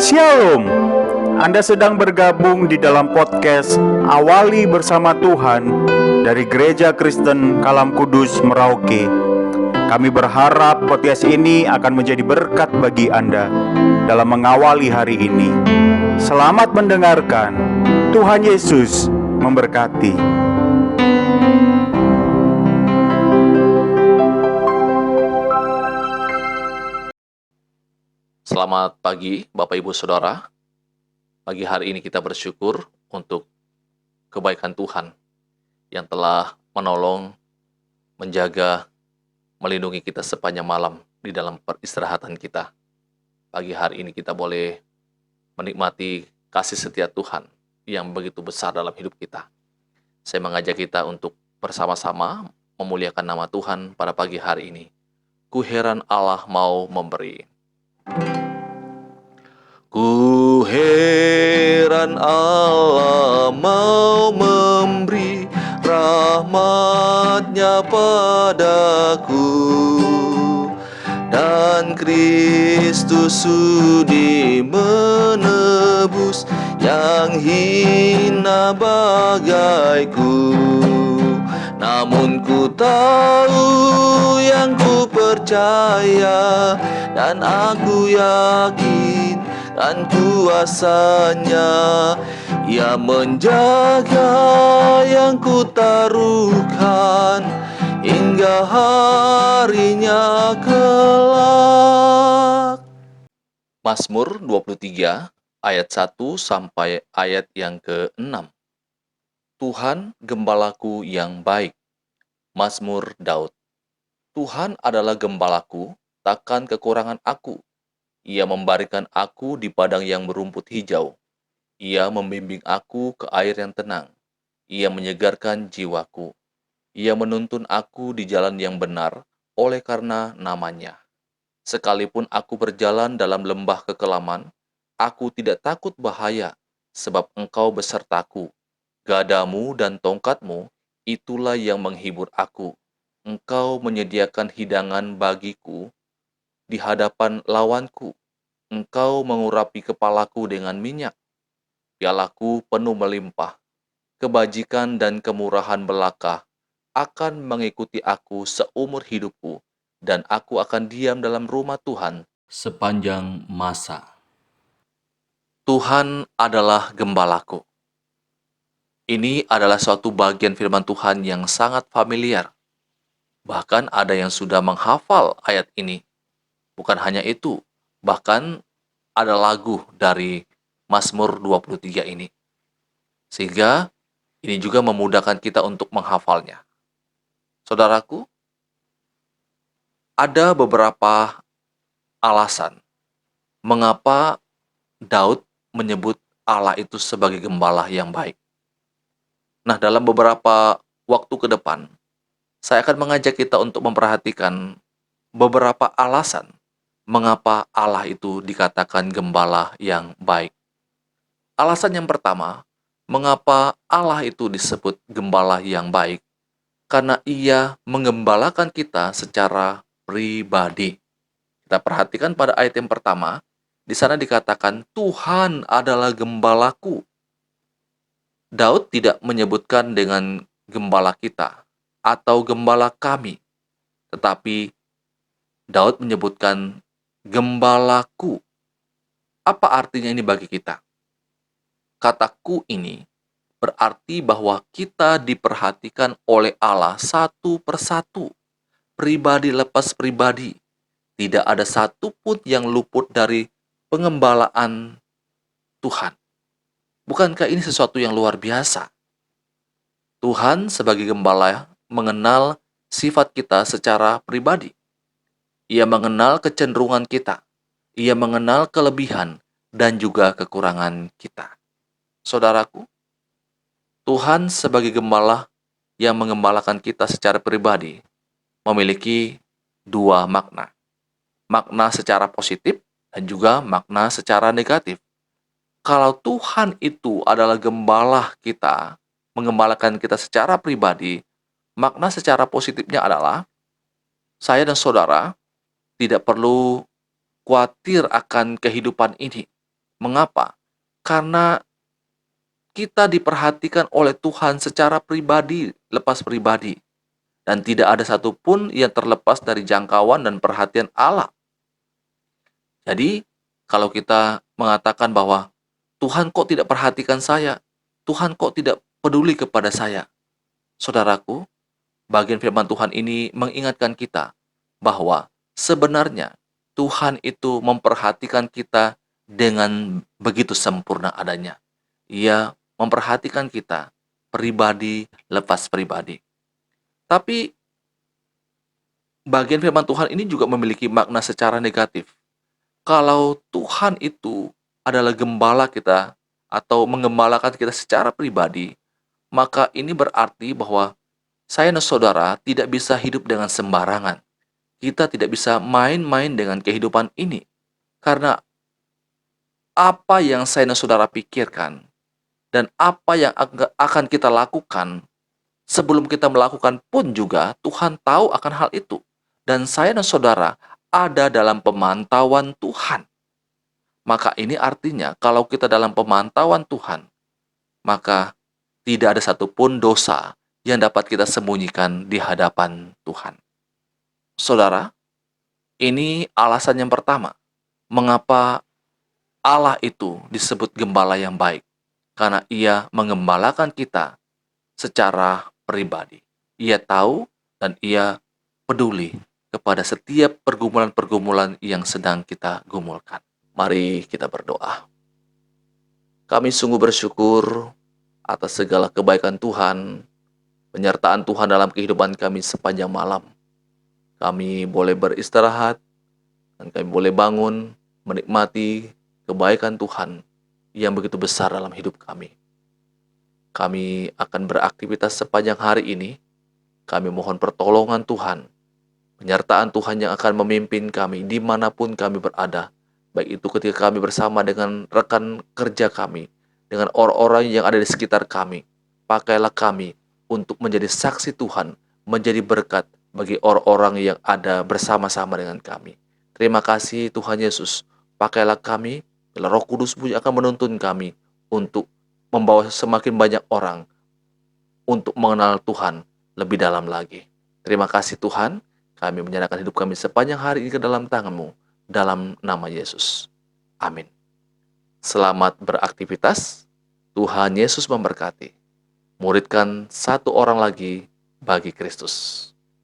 Shalom. Anda sedang bergabung di dalam podcast Awali Bersama Tuhan dari Gereja Kristen Kalam Kudus Merauke. Kami berharap podcast ini akan menjadi berkat bagi Anda dalam mengawali hari ini. Selamat mendengarkan. Tuhan Yesus memberkati. Selamat pagi Bapak Ibu Saudara. Pagi hari ini kita bersyukur untuk kebaikan Tuhan yang telah menolong, menjaga, melindungi kita sepanjang malam di dalam peristirahatan kita. Pagi hari ini kita boleh menikmati kasih setia Tuhan yang begitu besar dalam hidup kita. Saya mengajak kita untuk bersama-sama memuliakan nama Tuhan pada pagi hari ini. Ku heran Allah mau memberi. Ku heran Allah mau memberi rahmat-Nya padaku, dan Kristus sudi menebus yang hina bagaiku. Namun ku tahu yang ku percaya, dan aku yakin dan kuasa-Nya, Ia menjaga yang ku taruhkan hingga harinya kelak. Mazmur 23 ayat 1 sampai ayat yang ke-6. Tuhan gembalaku yang baik. Mazmur Daud. Tuhan adalah gembalaku, takkan kekurangan aku. Ia membarikan aku di padang yang berumput hijau. Ia membimbing aku ke air yang tenang. Ia menyegarkan jiwaku. Ia menuntun aku di jalan yang benar oleh karena nama-Nya. Sekalipun aku berjalan dalam lembah kekelaman, aku tidak takut bahaya, sebab Engkau besertaku. Gadamu dan tongkat-Mu, itulah yang menghibur aku. Engkau menyediakan hidangan bagiku di hadapan lawanku. Engkau mengurapi kepalaku dengan minyak. Pialaku penuh melimpah. Kebajikan dan kemurahan belaka akan mengikuti aku seumur hidupku, dan aku akan diam dalam rumah Tuhan sepanjang masa. Tuhan adalah gembalaku. Ini adalah suatu bagian firman Tuhan yang sangat familiar. Bahkan ada yang sudah menghafal ayat ini. Bukan hanya itu, bahkan ada lagu dari Mazmur 23 ini. Sehingga ini juga memudahkan kita untuk menghafalnya. Saudaraku, ada beberapa alasan mengapa Daud menyebut Allah itu sebagai gembala yang baik. Nah, dalam beberapa waktu ke depan, saya akan mengajak kita untuk memperhatikan beberapa alasan mengapa Allah itu dikatakan gembala yang baik. Alasan yang pertama, mengapa Allah itu disebut gembala yang baik? Karena Ia menggembalakan kita secara pribadi. Kita perhatikan pada ayat yang pertama, di sana dikatakan Tuhan adalah gembalaku. Daud tidak menyebutkan dengan gembala kita atau gembala kami, tetapi Daud menyebutkan gembalaku. Apa artinya ini bagi kita? Kataku ini berarti bahwa kita diperhatikan oleh Allah satu persatu, pribadi lepas pribadi. Tidak ada satupun yang luput dari pengembalaan Tuhan. Bukankah ini sesuatu yang luar biasa? Tuhan sebagai gembala mengenal sifat kita secara pribadi. Ia mengenal kecenderungan kita. Ia mengenal kelebihan dan juga kekurangan kita. Saudaraku, Tuhan sebagai gembala yang mengembalakan kita secara pribadi memiliki dua makna. Makna secara positif dan juga makna secara negatif. Kalau Tuhan itu adalah gembala kita, mengembalakan kita secara pribadi, makna secara positifnya adalah saya dan saudara tidak perlu khawatir akan kehidupan ini, Mengapa? Karena kita diperhatikan oleh Tuhan secara pribadi, lepas pribadi. Dan tidak ada satupun yang terlepas dari jangkauan dan perhatian Allah. Jadi, kalau kita mengatakan bahwa Tuhan kok tidak perhatikan saya, Tuhan kok tidak peduli kepada saya. Saudaraku, bagian firman Tuhan ini mengingatkan kita bahwa sebenarnya Tuhan itu memperhatikan kita dengan begitu sempurna adanya. Ia memperhatikan kita pribadi lepas pribadi. Tapi bagian firman Tuhan ini juga memiliki makna secara negatif. Kalau Tuhan itu adalah gembala kita atau menggembalakan kita secara pribadi, maka ini berarti bahwa saya dan saudara tidak bisa hidup dengan sembarangan. Kita tidak bisa main-main dengan kehidupan ini. Karena apa yang saya dan saudara pikirkan dan apa yang akan kita lakukan sebelum kita melakukan pun juga Tuhan tahu akan hal itu. Dan saya dan saudara ada dalam pemantauan Tuhan. Maka ini artinya kalau kita dalam pemantauan Tuhan, maka tidak ada satupun dosa yang dapat kita sembunyikan di hadapan Tuhan. Saudara, ini alasan yang pertama. Mengapa Allah itu disebut gembala yang baik? Karena ia menggembalakan kita secara pribadi. Ia tahu dan ia peduli kepada setiap pergumulan-pergumulan yang sedang kita gumulkan. Mari kita berdoa. Kami sungguh bersyukur atas segala kebaikan Tuhan, penyertaan Tuhan dalam kehidupan kami sepanjang malam. Kami boleh beristirahat dan kami boleh bangun menikmati kebaikan Tuhan yang begitu besar dalam hidup kami. Kami akan beraktivitas sepanjang hari ini. Kami mohon pertolongan Tuhan, penyertaan Tuhan yang akan memimpin kami dimanapun kami berada. Baik itu ketika kami bersama dengan rekan kerja kami, dengan orang-orang yang ada di sekitar kami. Pakailah kami untuk menjadi saksi Tuhan, menjadi berkat bagi orang-orang yang ada bersama-sama dengan kami. Terima kasih Tuhan Yesus. Pakailah kami, bila Roh Kudus akan menuntun kami untuk membawa semakin banyak orang untuk mengenal Tuhan lebih dalam lagi. Terima kasih Tuhan, kami menyerahkan hidup kami sepanjang hari ini ke dalam tangan-Mu, dalam nama Yesus. Amin. Selamat beraktivitas, Tuhan Yesus memberkati. Muridkan satu orang lagi bagi Kristus.